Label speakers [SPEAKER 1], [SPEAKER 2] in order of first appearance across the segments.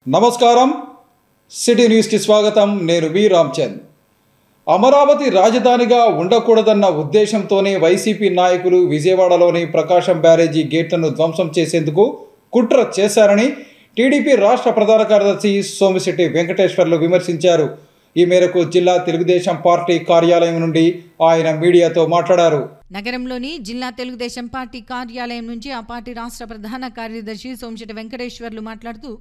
[SPEAKER 1] నమస్కారం city news కి స్వాగతం నేను వి రామచంద్ అమరావతి రాజధానిగా ఉండకూడదన్న ఉద్దేశంతోనే వైసీపీ నాయకులు విజయవాడలోని ప్రకాశం బ్యారేజీ గేట్లను ధ్వంసం చేసేందుకు కుట్ర చేశారని టీడీపీ రాష్ట్ర ప్రధాన కార్యదర్శి సోమిశెట్టి వెంకటేశ్వర్లు విమర్శించారు। ఈ మేరకు జిల్లా తెలుగుదేశం పార్టీ కార్యాలయం నుండి ఆయన మీడియాతో మాట్లాడారు।
[SPEAKER 2] నగరంలోని జిల్లా తెలుగుదేశం పార్టీ కార్యాలయం నుంచి ఆ పార్టీ రాష్ట్ర ప్రధాన కార్యదర్శి సోమిశెట్టి వెంకటేశ్వర్లు మాట్లాడుతూ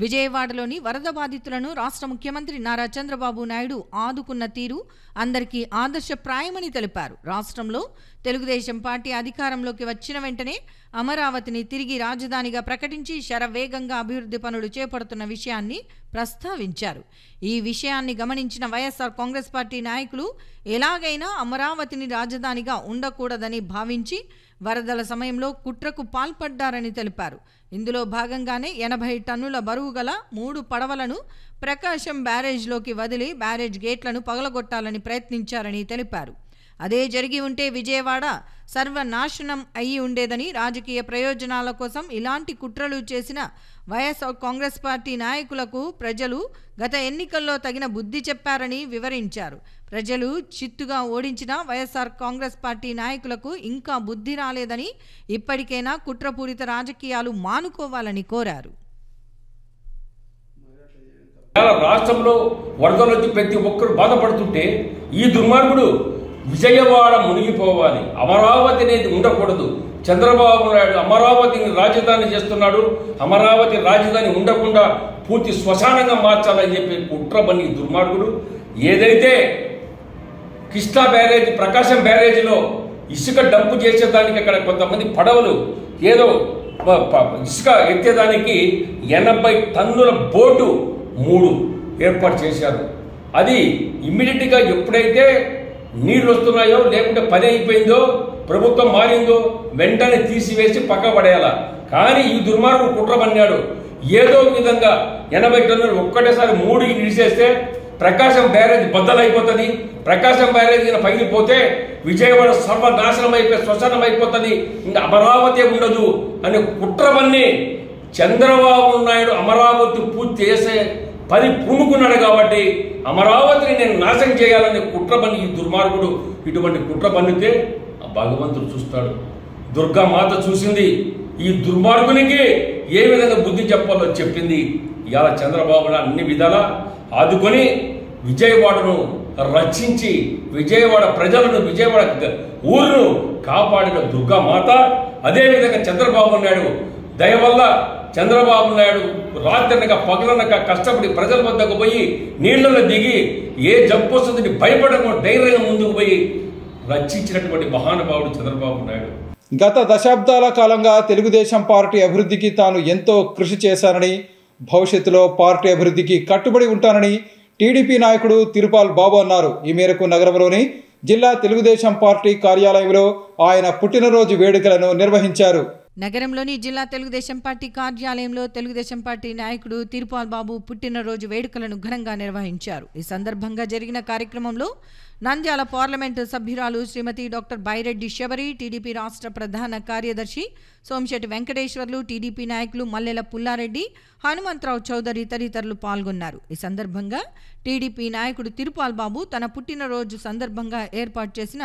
[SPEAKER 2] విజయవాడలోని వరద బాధితులను రాష్ట్ర ముఖ్యమంత్రి నారా చంద్రబాబు నాయుడు ఆదుకున్న తీరు అందరికీ ఆదర్శప్రాయమని తెలిపారు। రాష్ట్రంలో తెలుగుదేశం పార్టీ అధికారంలోకి వచ్చిన వెంటనే అమరావతిని తిరిగి రాజధానిగా ప్రకటించి శరవేగంగా అభివృద్ధి పనులు చేపడుతున్న విషయాన్ని ప్రస్తావించారు। ఈ విషయాన్ని గమనించిన వైఎస్ఆర్ కాంగ్రెస్ పార్టీ నాయకులు ఎలాగైనా అమరావతిని రాజధానిగా ఉండకూడదని భావించి వరదల సమయంలో కుట్రకు పాల్పడ్డారని తెలిపారు। ఇందులో భాగంగానే 80 టన్నుల బరువు గల 3 పడవలను ప్రకాశం బ్యారేజ్లోకి వదిలి బ్యారేజ్ గేట్లను పగలగొట్టాలని ప్రయత్నించారని తెలిపారు। అదే జరిగి ఉంటే విజయవాడ సర్వనాశనం అయి ఉండేదని, రాజకీయ ప్రయోజనాల కోసం ఇలాంటి కుట్రలు చేసిన వైఎస్ఆర్ కాంగ్రెస్ పార్టీ నాయకులకు ప్రజలు గత ఎన్నికల్లో తగిన బుద్ధి చెప్పారని వివరించారు। ప్రజలు చిత్తుగా ఓడించిన వైఎస్ఆర్ కాంగ్రెస్ పార్టీ నాయకులకు ఇంకా బుద్ధి రాలేదని, ఇప్పటికైనా కుట్రపూరిత రాజకీయాలు మానుకోవాలని కోరారు।
[SPEAKER 3] రాష్ట్రంలో వరదలు వచ్చి ప్రతి ఒక్కరు బాధపడుతుంటే ఈ దుర్మార్గుడు విజయవాడ మునిగిపోవాలి, అమరావతి అనేది ఉండకూడదు, చంద్రబాబు నాయుడు అమరావతిని రాజధాని చేస్తున్నాడు, అమరావతి రాజధాని ఉండకుండా పూర్తి శ్మశానంగా మార్చాలని చెప్పి కుట్రబని దుర్మార్గుడు ఏదైతే కృష్ణా బ్యారేజీ ప్రకాశం బ్యారేజీలో ఇసుక డంపు చేసేదానికి అక్కడ కొంతమంది పడవలు ఏదో ఇసుక ఎత్తేదానికి 80 టన్నుల బోటు 3 ఏర్పాటు చేశారు। అది ఇమ్మీడియట్గా ఎప్పుడైతే నీళ్ళు వస్తున్నాయో లేకుంటే పని అయిపోయిందో ప్రభుత్వం మారిందో వెంటనే తీసివేసి పక్క పడేయాల। కానీ ఈ దుర్మార్గుడు కుట్ర పన్నాడు, ఏదో విధంగా 80 టన్నులు ఒక్కటేసారి 3కి నిడిచేస్తే ప్రకాశం బ్యారేజ్ బద్దలైపోతుంది, ప్రకాశం బ్యారేజ్ పగిలిపోతే విజయవాడ సర్వనాశనం అయిపోయి శ్మశానం అయిపోతుంది, ఇంకా అమరావతి ఉండదు అనే కుట్రవన్నీ చంద్రబాబు నాయుడు అమరావతి పూర్తి చేసే పని పూనుకున్నాడు కాబట్టి అమరావతిని నేను నాశనం చేయాలని కుట్ర పని ఈ దుర్మార్గుడు ఇటువంటి కుట్ర పన్నితే భగవంతుడు చూస్తాడు, దుర్గామాత చూసింది, ఈ దుర్మార్గునికి ఏ విధంగా బుద్ధి చెప్పాలో చెప్పింది। ఇవాళ చంద్రబాబు అన్ని విధాలా ఆదుకొని విజయవాడను రక్షించి విజయవాడ ప్రజలను విజయవాడ ఊరును కాపాడిన దుర్గామాత, అదేవిధంగా చంద్రబాబు నాయుడు దయ వల్ల చంద్రబాబు నాయుడు రాత్రనక పగలనక కష్టపడి ప్రజల వద్దకు పోయి నీళ్లలో దిగి ఏ జబ్బు వస్తుందని భయపడకుండా ధైర్యంగా ముందుకు పోయి రక్షించినటువంటి మహానుభావుడు చంద్రబాబు నాయుడు।
[SPEAKER 1] గత దశాబ్దాల కాలంగా తెలుగుదేశం పార్టీ అభివృద్ధికి తాను ఎంతో కృషి చేశానని, భవిష్యత్తులో పార్టీ అభివృద్ధికి కట్టుబడి ఉంటానని టీడీపీ నాయకుడు తిరుపాల్ బాబు అన్నారు। ఈ మేరకు నగరంలోని జిల్లా తెలుగుదేశం పార్టీ కార్యాలయంలో ఆయన పుట్టినరోజు వేడుకలను నిర్వహించారు।
[SPEAKER 2] నగరంలోని జిల్లా తెలుగుదేశం పార్టీ కార్యాలయంలో తెలుగుదేశం పార్టీ నాయకుడు తిరుపాల్ బాబు పుట్టినరోజు వేడుకలను ఘనంగా నిర్వహించారు। ఈ సందర్భంగా జరిగిన కార్యక్రమంలో నంద్యాల పార్లమెంటు సభ్యురాలు శ్రీమతి డాక్టర్ బైరెడ్డి శబరి, టీడీపీ రాష్ట్ర ప్రధాన కార్యదర్శి సోమిశెట్టి వెంకటేశ్వర్లు, టీడీపీ నాయకులు మల్లెల పుల్లారెడ్డి, హనుమంతరావు చౌదరి తదితరులు పాల్గొన్నారు। ఈ సందర్భంగా టీడీపీ నాయకుడు తిరుపాల్ బాబు తన పుట్టినరోజు సందర్భంగా ఏర్పాటు చేసిన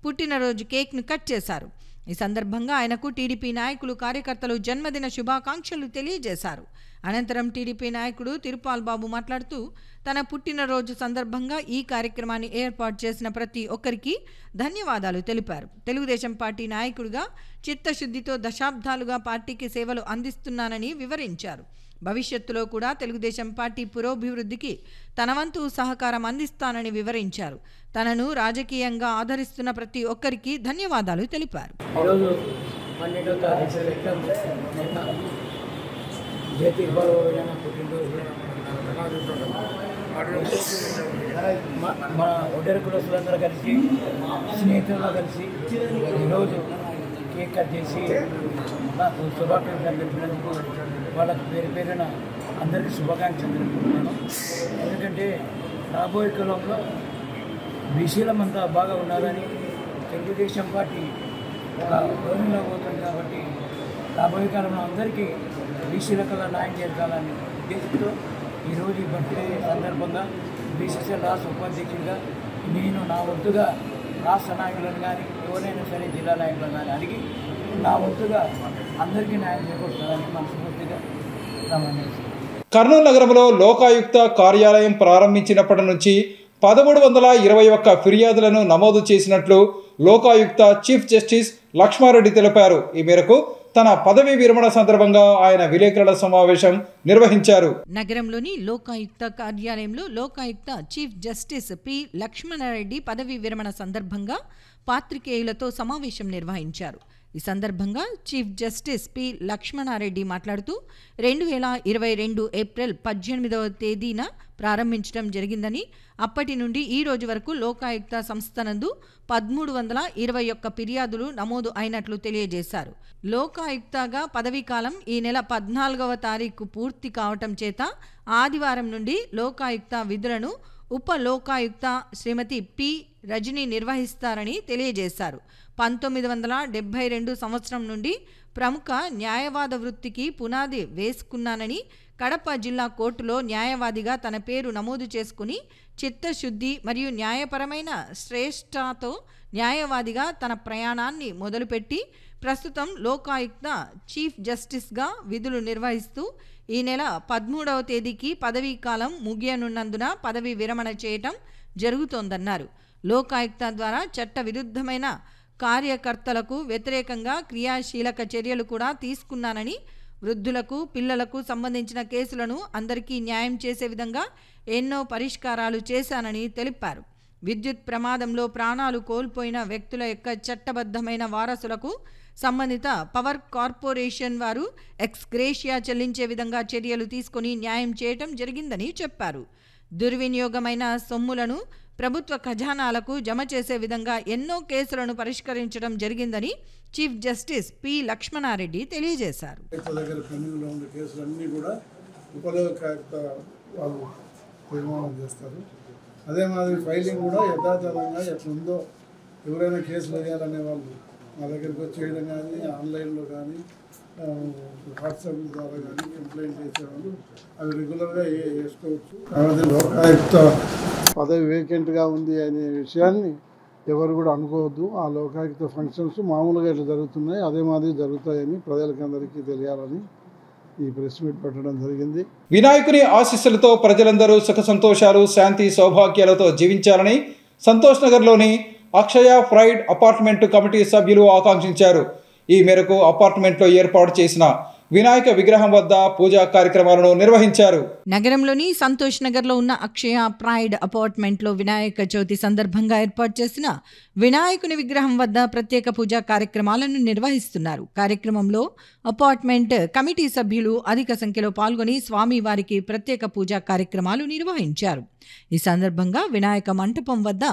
[SPEAKER 2] పుట్టినరోజు కేక్ను కట్ చేశారు। ఈ సందర్భంగా ఆయనకు టీడీపీ నాయకులు కార్యకర్తలు జన్మదిన శుభాకాంక్షలు తెలియజేశారు। అనంతరం టీడీపీ నాయకుడు తిరుపాల్ బాబు మాట్లాడుతూ తన పుట్టినరోజు సందర్భంగా ఈ కార్యక్రమాన్ని ఏర్పాటు చేసిన ప్రతి ఒక్కరికి ధన్యవాదాలు తెలిపారు। తెలుగుదేశం పార్టీ నాయకుడిగా చిత్తశుద్ధితో దశాబ్దాలుగా పార్టీకి సేవలు అందిస్తున్నానని వివరించారు। భవిష్యత్తులో కూడా తెలుగుదేశం పార్టీ పురోభివృద్ధికి తన వంతు సహకారం అందిస్తానని వివరించారు। తనను రాజకీయంగా ఆదరిస్తున్న ప్రతి ఒక్కరికి ధన్యవాదాలు తెలిపారు।
[SPEAKER 4] మన ఒడ్డెర కులస్తులందరూ కలిసి స్నేహితులతో కలిసి ఈరోజు కేక్ కట్ చేసి నాకు శుభాకాంక్షలు తెలిపినందుకు వాళ్ళకు పేరు పేరున అందరికీ శుభాకాంక్షలు తెలుపుతున్నాను। ఎందుకంటే రాబోయే కాలంలో బీసీలమంతా బాగా ఉండాలని తెలుగుదేశం పార్టీ ఒక గౌరవంలో పోతుంది కాబట్టి రాబోయే కాలంలో అందరికీ బీసీల కల్లా న్యాయం చేయాలని ఉద్దేశంతో ఈరోజు ఈ బర్త్డే సందర్భంగా బీసీసీఎల్ రాష్ట్ర ఉపాధ్యక్షుడిగా నేను నా వంతుగా రాష్ట్ర నాయకులను కానీ ఎవరైనా సరే జిల్లా నాయకులను కానీ అడిగి నా వంతుగా అందరికీ న్యాయం చేకూర్చాలని మనస్ఫూర్తిగా ప్రమాణిస్తాను.
[SPEAKER 1] కర్నూలు నగరంలో లోకాయుక్త కార్యాలయం ప్రారంభించినప్పటి నుంచి 1321 ఫిర్యాదులను నమోదు చేసినట్లు లోకాయుక్త చీఫ్ జస్టిస్ లక్ష్మారెడ్డి తెలిపారు. ఈ మేరకు తన పదవీ విరమణ సందర్భంగా ఆయన విలేకరుల సమావేశం నిర్వహించారు.
[SPEAKER 2] నగరంలోని లోకాయుక్త కార్యాలయంలో Lokayukta chief justice P Lakshmanareddy పదవీ విరమణ సందర్భంగా పాత్రికేయులతో సమావేశం నిర్వహించారు. ఈ సందర్భంగా చీఫ్ జస్టిస్ పి లక్ష్మణారెడ్డి మాట్లాడుతూ 2022 ఏప్రిల్ 18వ తేదీన ప్రారంభించడం జరిగిందని, అప్పటి నుండి ఈ రోజు వరకు లోకాయుక్త సంస్థ నందు 1321 ఫిర్యాదులు నమోదు అయినట్లు తెలియజేశారు. లోకాయుక్తగా పదవీకాలం ఈ నెల 14వ తారీఖు పూర్తి కావటం చేత ఆదివారం నుండి లోకాయుక్త విధులను ఉప లోకాయుక్త శ్రీమతి పి రజని నిర్వహిస్తారని తెలియజేశారు. 1972 సంవత్సరం నుండి ప్రముఖ న్యాయవాద వృత్తికి పునాది వేసుకున్నానని, కడప జిల్లా కోర్టులో న్యాయవాదిగా తన పేరు నమోదు చేసుకుని చిత్తశుద్ధి మరియు న్యాయపరమైన శ్రేష్టతో న్యాయవాదిగా తన ప్రయాణాన్ని మొదలుపెట్టి ప్రస్తుతం లోకాయుక్త చీఫ్ జస్టిస్గా విధులు నిర్వహిస్తూ ఈ నెల 13వ తేదీకి పదవీ కాలం ముగియనున్నందున పదవీ విరమణ చేయటం జరుగుతోందన్నారు. లోకాయుక్త ద్వారా చట్ట విరుద్ధమైన కార్యకర్తలకు వ్యతిరేకంగా క్రియాశీలక చర్యలు కూడా తీసుకున్నానని, వృద్ధులకు పిల్లలకు సంబంధించిన కేసులను అందరికీ న్యాయం చేసే విధంగా ఎన్నో పరిష్కారాలు చేశానని తెలిపారు. విద్యుత్ ప్రమాదంలో ప్రాణాలు కోల్పోయిన వ్యక్తుల యొక్క చట్టబద్ధమైన వారసులకు సంబంధిత పవర్ కార్పొరేషన్ వారు ఎక్స్గ్రేషియా చెల్లించే విధంగా చర్యలు తీసుకుని న్యాయం చేయటం జరిగిందని చెప్పారు. దుర్వినియోగమైన సొమ్ములను ప్రభుత్వ ఖజానాలకు జమ చేసే విధంగా ఎన్నో కేసులను పరిష్కరించడం జరిగిందని చీఫ్ జస్టిస్ పి లక్ష్మణారెడ్డి తెలియజేశారు.
[SPEAKER 5] కేసులన్నీ కూడా ఉపలోకాయుక్త వాళ్ళు తీర్మానం చేస్తారు. అదే మాదిరి ఫైలింగ్ కూడా యథాతథంగా ఎట్లుందో ఎవరైనా కేసులు వేయాలనే వాళ్ళు మా దగ్గరికి వచ్చేయడం కానీ, ఆన్లైన్లో కానీ, వాట్సాప్ ద్వారా కానీ కంప్లైంట్ చేసేవాళ్ళు అవి రెగ్యులర్గా వేసుకోవచ్చు. కాబట్టి లోకాయుక్త పదవి వేకెంట్గా ఉంది అనే విషయాన్ని ఎవరు కూడా అనుకోవద్దు. ఆ లోకాయుక్త ఫంక్షన్స్ మామూలుగా ఇట్లా జరుగుతున్నాయి, అదే మాదిరి జరుగుతాయని ప్రజలకందరికీ తెలియాలని ఈ ప్రెస్ మీట్ పెట్టడం జరిగింది.
[SPEAKER 1] వినాయకుని ఆశీస్సులతో ప్రజలందరూ సుఖ సంతోషాలు, శాంతి సౌభాగ్యాలతో జీవించాలని సంతోష్ నగర్లోని అక్షయ ప్రైడ్ అపార్ట్మెంట్ కమిటీ సభ్యులు ఆకాంక్షించారు. ఈ మేరకు అపార్ట్మెంట్లో ఏర్పాటు చేసిన వినాయక విగ్రహం వద్ద పూజా కార్యక్రమాలను నిర్వహించారు.
[SPEAKER 2] నగరంలోని సంతోష్ నగర్లో ఉన్న అక్షయ ప్రైడ్ అపార్ట్మెంట్లో వినాయక చవితి సందర్భంగా ఏర్పాటు చేసిన వినాయకుని విగ్రహం వద్ద ప్రత్యేక పూజా కార్యక్రమాలను నిర్వహిస్తున్నారు. కార్యక్రమంలో అపార్ట్మెంట్ కమిటీ సభ్యులు అధిక సంఖ్యలో పాల్గొని స్వామివారికి ప్రత్యేక పూజా కార్యక్రమాలు నిర్వహించారు. ఈ సందర్భంగా వినాయక మంటపం వద్ద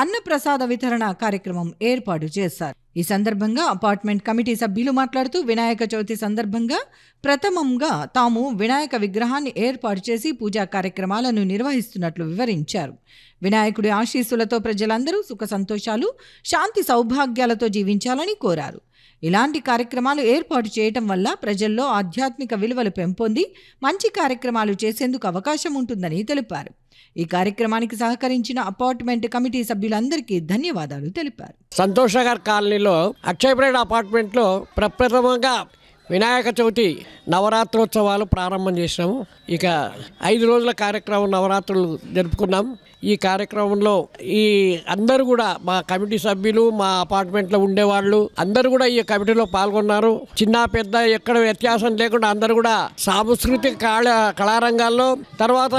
[SPEAKER 2] అన్నప్రసాద వితరణ కార్యక్రమం ఏర్పాటు చేశారు. ఈ సందర్భంగా అపార్ట్మెంట్ కమిటీ సభ్యులు మాట్లాడుతూ వినాయక చవితి సందర్భంగా ప్రథమంగా తాము వినాయక విగ్రహాన్ని ఏర్పాటు చేసి పూజా కార్యక్రమాలను నిర్వహిస్తున్నట్లు వివరించారు. వినాయకుడి ఆశీస్సులతో ప్రజలందరూ సుఖ సంతోషాలు, శాంతి సౌభాగ్యాలతో జీవించాలని కోరారు. ఇలాంటి కార్యక్రమాలు ఏర్పాటు చేయటం వల్ల ప్రజల్లో ఆధ్యాత్మిక విలువలు పెంపొంది మంచి కార్యక్రమాలు చేసేందుకు అవకాశం ఉంటుందని తెలిపారు. ఈ కార్యక్రమానికి సహకరించిన అపార్ట్మెంట్ కమిటీ సభ్యులందరికీ ధన్యవాదాలు తెలిపారు.
[SPEAKER 6] సంతోష్ నగర్ కాలనీలో అక్షయ ప్రైడ్ అపార్ట్మెంట్లో ప్రప్రథమంగా వినాయక చవితి నవరాత్రోత్సవాలు ప్రారంభం చేసినాము. ఇక 5 రోజుల కార్యక్రమం నవరాత్రులు జరుపుకున్నాం. ఈ కార్యక్రమంలో ఈ అందరూ కూడా మా కమిటీ సభ్యులు, మా అపార్ట్మెంట్లో ఉండేవాళ్ళు అందరూ కూడా ఈ కమిటీలో పాల్గొన్నారు. చిన్న పెద్ద ఎక్కడ వ్యత్యాసం లేకుండా అందరూ కూడా సాంస్కృతిక కళారంగాల్లో, తర్వాత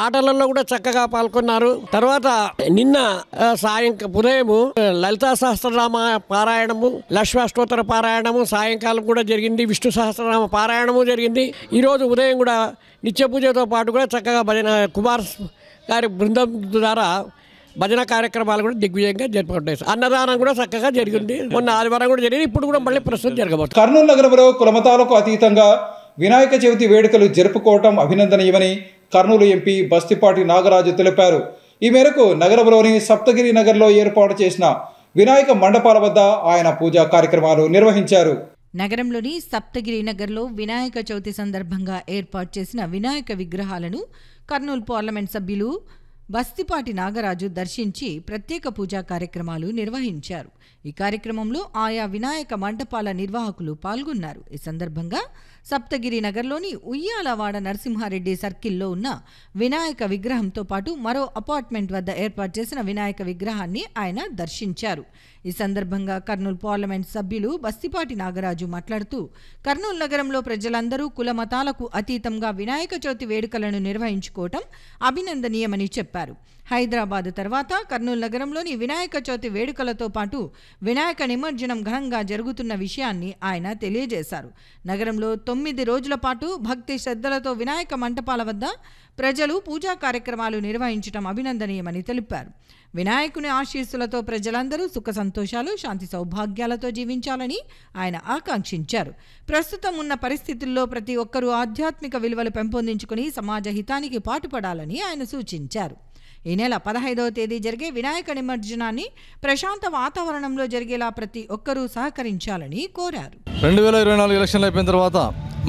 [SPEAKER 6] ఆటలలో కూడా చక్కగా పాల్గొన్నారు. తర్వాత నిన్న ఉదయం లలితా సహస్రనామ పారాయణము, లక్ష్మీ అష్టోత్తర పారాయణము సాయంకాలం కూడా జరిగింది. విష్ణు సహస్రనామ పారాయణము జరిగింది. ఈరోజు ఉదయం కూడా నిత్య పూజతో పాటు కూడా చక్కగా భజన కుమార్ గారి బృందం ద్వారా భజన కార్యక్రమాలు కూడా దిగ్విజయంగా జరుపుకుంటాయి. అన్నదానం కూడా చక్కగా జరిగింది. మొన్న ఆదివారం కూడా జరిగింది. ఇప్పుడు కూడా మళ్ళీ ప్రస్తుతం జరగబోతుంది.
[SPEAKER 1] కర్నూలు నగరంలో కులమతాలకు అతీతంగా వినాయక చవితి వేడుకలు జరుపుకోవటం అభినందనీయమని కర్నూలు ఎంపీ బస్తిపాటి నాగరాజు తెలిపారు. ఈ మేరకు నగరంలోని సప్తగిరి నగర్లో ఏర్పాటు చేసిన వినాయక మండపాల వద్ద ఆయన పూజా కార్యక్రమాలు నిర్వహించారు.
[SPEAKER 2] నగరంలోని సప్తగిరి నగర్లో వినాయక చవితి సందర్భంగా ఏర్పాటు చేసిన వినాయక విగ్రహాలను కర్నూలు పార్లమెంట్ సభ్యులు బస్తిపాటి నాగరాజు దర్శించి ప్రత్యేక పూజా కార్యక్రమాలు నిర్వహించారు. ఈ కార్యక్రమంలో ఆయా వినాయక మండపాల నిర్వాహకులు పాల్గొన్నారు. ఈ సందర్భంగా సప్తగిరి నగర్లోని ఉయ్యాలవాడ నరసింహారెడ్డి సర్కిల్లో ఉన్న వినాయక విగ్రహంతో పాటు మరో అపార్ట్మెంట్ వద్ద ఏర్పాటు చేసిన వినాయక విగ్రహాన్ని ఆయన దర్శించారు. ఈ సందర్భంగా కర్నూలు పార్లమెంట్ సభ్యులు బస్తిపాటి నాగరాజు మాట్లాడుతూ కర్నూలు నగరంలో ప్రజలందరూ కుల మతాలకు అతీతంగా వినాయక చవితి వేడుకలను నిర్వహించుకోవటం అభినందనీయమని చెప్పారు. హైదరాబాద్ తర్వాత కర్నూలు నగరంలోని వినాయక చవితి వేడుకలతో పాటు వినాయక నిమజ్జనం ఘనంగా జరుగుతున్న విషయాన్ని ఆయన తెలియజేశారు. నగరంలో 9 రోజుల పాటు భక్తి శ్రద్ధలతో వినాయక మంటపాల వద్ద ప్రజలు పూజా కార్యక్రమాలు నిర్వహించడం అభినందనీయమని తెలిపారు. వినాయకుని ఆశీస్సులతో ప్రజలందరూ సుఖ సంతోషాలు శాంతి సౌభాగ్యాలతో జీవించాలని ఆయన ఆకాంక్షించారు. ప్రస్తుతం ఉన్న పరిస్థితుల్లో ప్రతి ఒక్కరూ ఆధ్యాత్మిక విలువలు పెంపొందించుకుని సమాజ హితానికి పాటుపడాలని ఆయన సూచించారు. ఈ నెల 15వ తేదీ జరిగే వినాయక నిమజ్జనాన్ని ప్రశాంత వాతావరణంలో జరిగేలా ప్రతి ఒక్కరూ సహకరించాలని కోరారు.
[SPEAKER 7] 2024 ఎలక్షన్లు అయిపోయిన తర్వాత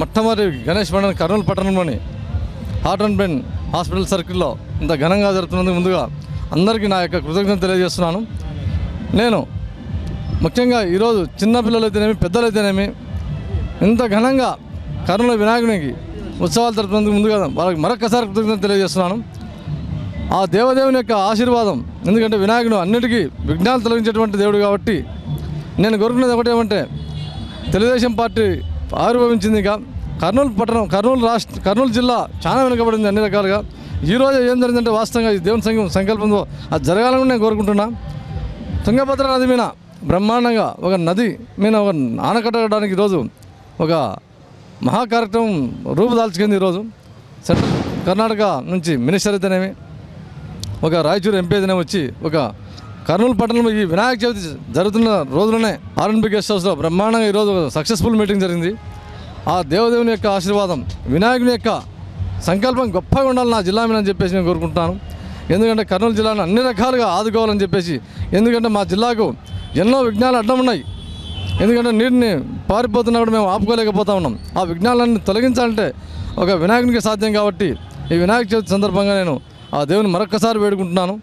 [SPEAKER 7] మొట్టమొదటి గణేష్ పండుగ కర్నూలు పట్టణంలోని హార్ట్ అండ్ బ్రెయిన్ హాస్పిటల్ సర్కిల్లో ఇంత ఘనంగా జరుగుతున్నందుకు ముందుగా అందరికీ నా యొక్క కృతజ్ఞత తెలియజేస్తున్నాను. నేను ముఖ్యంగా ఈరోజు చిన్నపిల్లలైతేనేమి పెద్దలైతేనేమి ఇంత ఘనంగా కర్నూలు వినాయకునికి ఉత్సవాలు జరుపుతున్నందుకు ముందుగా వాళ్ళకి మరొకసారి కృతజ్ఞత తెలియజేస్తున్నాను. ఆ దేవదేవుని యొక్క ఆశీర్వాదం, ఎందుకంటే వినాయకుడు అన్నిటికీ విఘ్నాలు తొలగించేటువంటి దేవుడు కాబట్టి నేను కోరుకునేది ఒకటేమంటే తెలుగుదేశం పార్టీ ఆవిర్భవించింది. ఇక కర్నూలు పట్టణం కర్నూలు జిల్లా చాలా వెనుకబడింది అన్ని రకాలుగా. ఈరోజు ఏం జరిగిందంటే వాస్తవంగా ఈ దేవుని సంకల్పంతో అది జరగాలని నేను కోరుకుంటున్నా. తుంగభద్ర నది మీద బ్రహ్మాండంగా ఒక నది మీద ఒక ఆనకట్ట కట్టడానికి ఈరోజు ఒక మహా కార్యక్రమం రూపుదాల్చుకుంది. ఈరోజు సెంట్రల్ కర్ణాటక నుంచి మినిస్టర్ అయితేనేమి ఒక రాయచూరు ఎంపీ అయితేనే వచ్చి ఒక కర్నూలు పట్టణంలో ఈ వినాయక చవితి జరుగుతున్న రోజులోనే ఆర్ఎన్బి గెస్ట్ హౌస్లో బ్రహ్మాండంగా ఈరోజు సక్సెస్ఫుల్ మీటింగ్ జరిగింది. ఆ దేవదేవుని యొక్క ఆశీర్వాదం, వినాయకుని యొక్క సంకల్పం గొప్పగా ఉండాలి నా జిల్లా మీద అని చెప్పేసి నేను కోరుకుంటున్నాను. ఎందుకంటే కర్నూలు జిల్లాను అన్ని రకాలుగా ఆదుకోవాలని చెప్పేసి, ఎందుకంటే మా జిల్లాకు ఎన్నో విఘ్నాలు అడ్డం ఉన్నాయి. ఎందుకంటే నీటిని పారిపోతున్నా కూడా మేము ఆపుకోలేకపోతా ఉన్నాం. ఆ విఘ్నాలన్నీ తొలగించాలంటే ఒక వినాయకునికి సాధ్యం కాబట్టి ఈ వినాయక చవితి సందర్భంగా నేను ఆ దేవుని మరొక్కసారి వేడుకుంటున్నాను.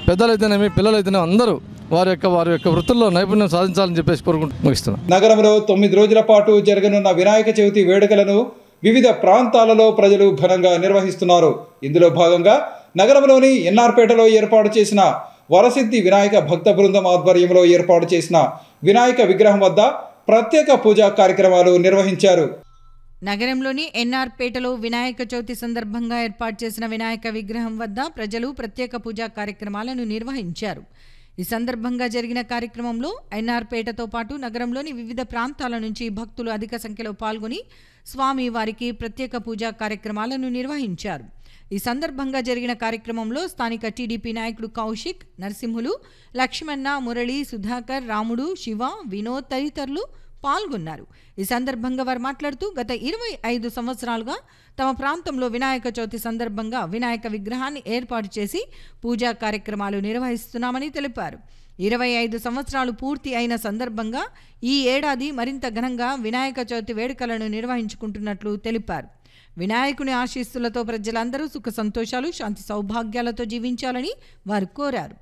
[SPEAKER 7] పెద్దలైతేనేమి పిల్లలైతేనే అందరూ వారి యొక్క వృత్తుల్లో నైపుణ్యం సాధించాలని చెప్పేసి ముగిస్తున్నాను.
[SPEAKER 1] నగరంలో 9 రోజుల పాటు జరగనున్న వినాయక చవితి వేడుకలను వివిధ ప్రాంతాలలో ప్రజలు ఘనంగా నిర్వహిస్తున్నారు. ఇందులో భాగంగా నగరంలోని ఎన్ఆర్పేటలో ఏర్పాటు చేసిన వరసిద్ధి వినాయక భక్త బృందం ఆధ్వర్యంలో ఏర్పాటు చేసిన వినాయక విగ్రహం వద్ద ప్రత్యేక పూజా కార్యక్రమాలు నిర్వహించారు.
[SPEAKER 2] నగరంలోని ఎన్ఆర్పేటలో వినాయక చవితి సందర్భంగా ఏర్పాటు చేసిన వినాయక విగ్రహం వద్ద ప్రజలు ప్రత్యేక పూజా కార్యక్రమాలను నిర్వహించారు. ఈ సందర్భంగా జరిగిన కార్యక్రమంలో ఎన్ఆర్పేటతో పాటు నగరంలోని వివిధ ప్రాంతాల నుంచి భక్తులు అధిక సంఖ్యలో పాల్గొని స్వామి వారికి ప్రత్యేక పూజా కార్యక్రమాలను నిర్వహించారు. ఈ సందర్భంగా జరిగిన కార్యక్రమంలో స్థానిక టీడీపీ నాయకుడు కౌశిక్, నరసింహులు, లక్ష్మణ, మురళి, సుధాకర్, రాముడు, శివ, వినోద్ తదితరులు పాల్గొన్నారు. ఈ సందర్భంగా వారు మాట్లాడుతూ గత 25 సంవత్సరాలుగా తమ ప్రాంతంలో వినాయక చవితి సందర్భంగా వినాయక విగ్రహాన్ని ఏర్పాటు చేసి పూజా కార్యక్రమాలు నిర్వహిస్తున్నామని తెలిపారు. 25 సంవత్సరాలు పూర్తి అయిన సందర్భంగా ఈ ఏడాది మరింత ఘనంగా వినాయక చవితి వేడుకలను నిర్వహించుకుంటున్నట్లు తెలిపారు. వినాయకుని ఆశీస్సులతో ప్రజలందరూ సుఖ సంతోషాలు శాంతి సౌభాగ్యాలతో జీవించాలని వారు కోరారు.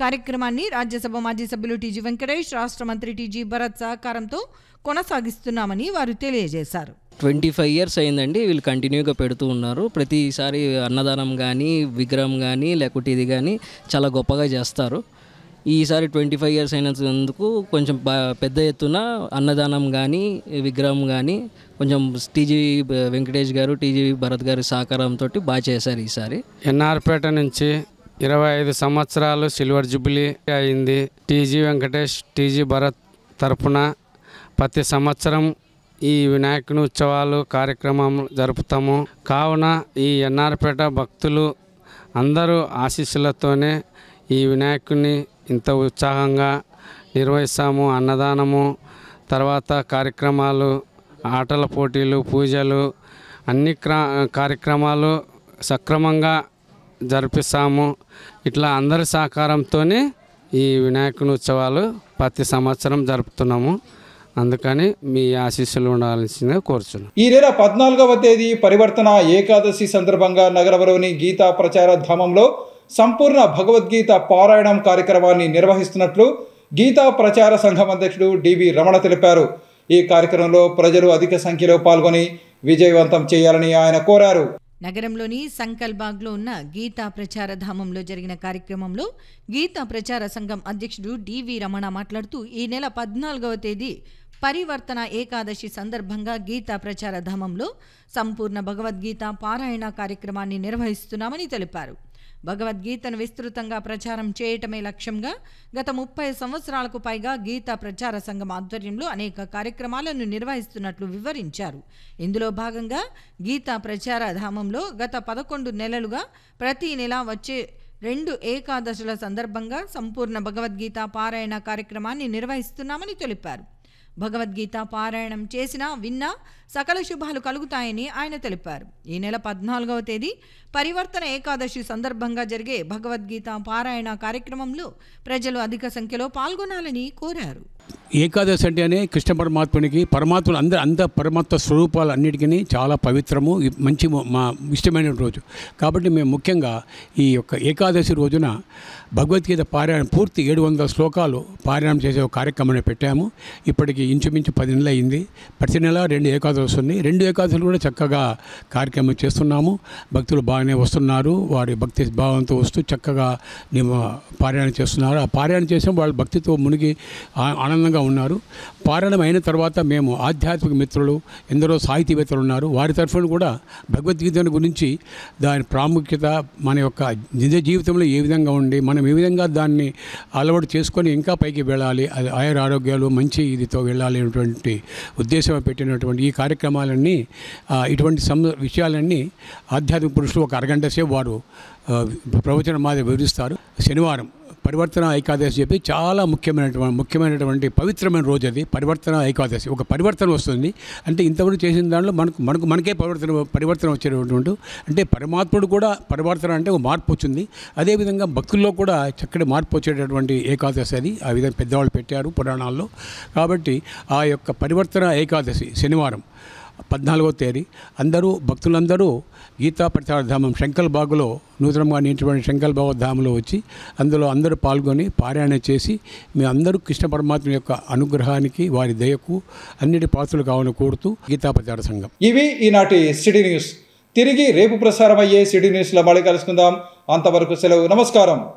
[SPEAKER 2] కార్యక్రమాన్ని రాజ్యసభ మాజీ సభ్యులు టీజీ వెంకటేష్, రాష్ట్ర మంత్రి టీజీ భరత్ సహకారంతో కొనసాగిస్తున్నామని వారు తెలియజేశారు.
[SPEAKER 8] 25 ఇయర్స్ అయిందండి. వీళ్ళు కంటిన్యూగా పెడుతూ ఉన్నారు. ప్రతిసారి అన్నదానం కానీ విగ్రహం కానీ లేకుంటే ఇది కానీ చాలా గొప్పగా చేస్తారు. ఈసారి 25 ఇయర్స్ అయినందుకు కొంచెం పెద్ద ఎత్తున అన్నదానం కానీ విగ్రహం కానీ కొంచెం టీజీ వెంకటేష్ గారు, టీజీ భరత్ గారి సహకారంతో బాగా చేశారు. ఈసారి
[SPEAKER 9] ఎన్ఆర్పేట నుంచి 25 సంవత్సరాలు సిల్వర్ జూబిలీ అయింది. టీజీ వెంకటేష్, టీజీ భరత్ తరపున ప్రతి సంవత్సరం ఈ వినాయకుని ఉత్సవాలు కార్యక్రమం జరుపుతాము. కావున ఈ ఎన్ఆర్పేట భక్తులు అందరూ ఆశీస్సులతోనే ఈ వినాయకుని ఇంత ఉత్సాహంగా నిర్వహిస్తాము. అన్నదానము, తర్వాత కార్యక్రమాలు, ఆటల పోటీలు, పూజలు అన్ని కార్యక్రమాలు సక్రమంగా జరిపిస్తాము. ఇట్లా అందరి సహకారంతోనే ఈ వినాయకుని ఉత్సవాలు ప్రతి సంవత్సరం జరుపుతున్నాము. అందుకని మీ ఆశీస్సులు ఉండాల్సిందిగా కోరుచున్నాను.
[SPEAKER 1] ఈ నెల 14వ తేదీ పరివర్తన ఏకాదశి సందర్భంగా నగరంలోని గీతా ప్రచార ధామంలో సంపూర్ణ భగవద్గీత పారాయణం కార్యక్రమాన్ని నిర్వహిస్తున్నట్లు గీతా ప్రచార సంఘం అధ్యక్షుడు డివి రమణ తెలిపారు. ఈ కార్యక్రమంలో ప్రజలు అధిక సంఖ్యలో పాల్గొని విజయవంతం చేయాలని ఆయన కోరారు.
[SPEAKER 2] నగరంలోని సంకల్బాగ్లో ఉన్న గీతా ప్రచార ధామంలో జరిగిన కార్యక్రమంలో గీతా ప్రచార సంఘం అధ్యక్షుడు డివి రమణ మాట్లాడుతూ ఈ నెల 14వ తేదీ పరివర్తన ఏకాదశి సందర్భంగా గీతా ప్రచార ధామంలో సంపూర్ణ భగవద్గీత పారాయణ కార్యక్రమాన్ని నిర్వహిస్తున్నామని తెలిపారు. భగవద్గీతను విస్తృతంగా ప్రచారం చేయటమే లక్ష్యంగా గత 30 సంవత్సరాలకు పైగా గీతా ప్రచార సంఘం ఆధ్వర్యంలో అనేక కార్యక్రమాలను నిర్వహిస్తున్నట్లు వివరించారు. ఇందులో భాగంగా గీతా ప్రచార ధామంలో గత 11 నెలలుగా ప్రతి నెల వచ్చే 2 ఏకాదశుల సందర్భంగా సంపూర్ణ భగవద్గీత పారాయణ కార్యక్రమాన్ని నిర్వహిస్తున్నామని తెలిపారు. భగవద్గీత పారాయణం చేసినా విన్నా సకల శుభాలు కలుగుతాయని ఆయన తెలిపారు. ఈ నెల 14వ తేదీ పరివర్తన ఏకాదశి సందర్భంగా జరిగే భగవద్గీత పారాయణ కార్యక్రమంలో ప్రజలు అధిక సంఖ్యలో పాల్గొనాలని కోరారు.
[SPEAKER 10] ఏకాదశి అంటేనే కృష్ణ పరమాత్మునికి పరమాత్ములు అంత పరమాత్మ స్వరూపాలు అన్నిటికీ చాలా పవిత్రము, మంచి మా ఇష్టమైన రోజు. కాబట్టి మేము ముఖ్యంగా ఈ యొక్క ఏకాదశి రోజున భగవద్గీత పారాయణం పూర్తి 700 శ్లోకాలు పారాయణం చేసే ఒక కార్యక్రమాన్ని పెట్టాము. ఇప్పటికి ఇంచుమించు 10 నెలలు అయింది. ప్రతి నెల 2 ఏకాదశి ఉన్నాయి. 2 ఏకాదశులు కూడా చక్కగా కార్యక్రమం చేస్తున్నాము. భక్తులు బాగానే వస్తున్నారు. వారి భక్తి భావంతో వస్తూ చక్కగా పారాయణం చేస్తున్నారు. ఆ పారాయణం చేసిన వాళ్ళు భక్తితో మునిగి ఆనందంగా ఉన్నారు. పారాయణం అయిన తర్వాత మేము ఆధ్యాత్మిక మిత్రులు, ఎందరో సాహితీవేత్తలు ఉన్నారు. వారి తరఫున కూడా భగవద్గీత గురించి దాని ప్రాముఖ్యత, మన యొక్క నిజ జీవితంలో ఏ విధంగా ఉండి మనం ఏ విధంగా దాన్ని అలవాటు చేసుకొని ఇంకా పైకి వెళ్ళాలి, అది ఆయుర ఆరోగ్యాలు మంచి ఇదితో వెళ్ళాలి అనేటువంటి ఉద్దేశం పెట్టినటువంటి ఈ కార్యక్రమాలన్నీ, ఇటువంటి విషయాలన్నీ ఆధ్యాత్మిక పురుషులు ఒక అరగంట సేపు వారు ప్రవచనం మాదిరి వివరిస్తారు. శనివారం పరివర్తన ఏకాదశి చెప్పి చాలా ముఖ్యమైనటువంటి పవిత్రమైన రోజు అది. పరివర్తన ఏకాదశి ఒక పరివర్తన వస్తుంది. అంటే ఇంతవరకు చేసిన దాంట్లో మనకే పరివర్తన వచ్చేటువంటి, అంటే పరమాత్ముడు కూడా పరివర్తన అంటే ఒక మార్పు వచ్చింది. అదేవిధంగా భక్తుల్లో కూడా చక్కటి మార్పు వచ్చేటటువంటి ఏకాదశి అది. ఆ విధంగా పెద్దవాళ్ళు పెట్టారు పురాణాల్లో. కాబట్టి ఆ యొక్క పరివర్తన ఏకాదశి శనివారం 14వ తేదీ భక్తులందరూ గీతా ప్రచార ధామం శంకల్బాగ్లో నూతనంగా నించినటువంటి శంకల్బాగ్ ధామంలో వచ్చి అందులో అందరూ పాల్గొని పారాయణ చేసి మీ అందరూ కృష్ణ పరమాత్మ యొక్క అనుగ్రహానికి, వారి దయకు అన్నిటి పాత్రలు కావాలని కోరుతూ గీతా ప్రచార సంఘం.
[SPEAKER 1] ఇవి ఈనాటి సిటీ న్యూస్. తిరిగి రేపు ప్రసారమయ్యే సిటీ న్యూస్లో మళ్ళీ కలుసుకుందాం. అంతవరకు సెలవు. నమస్కారం.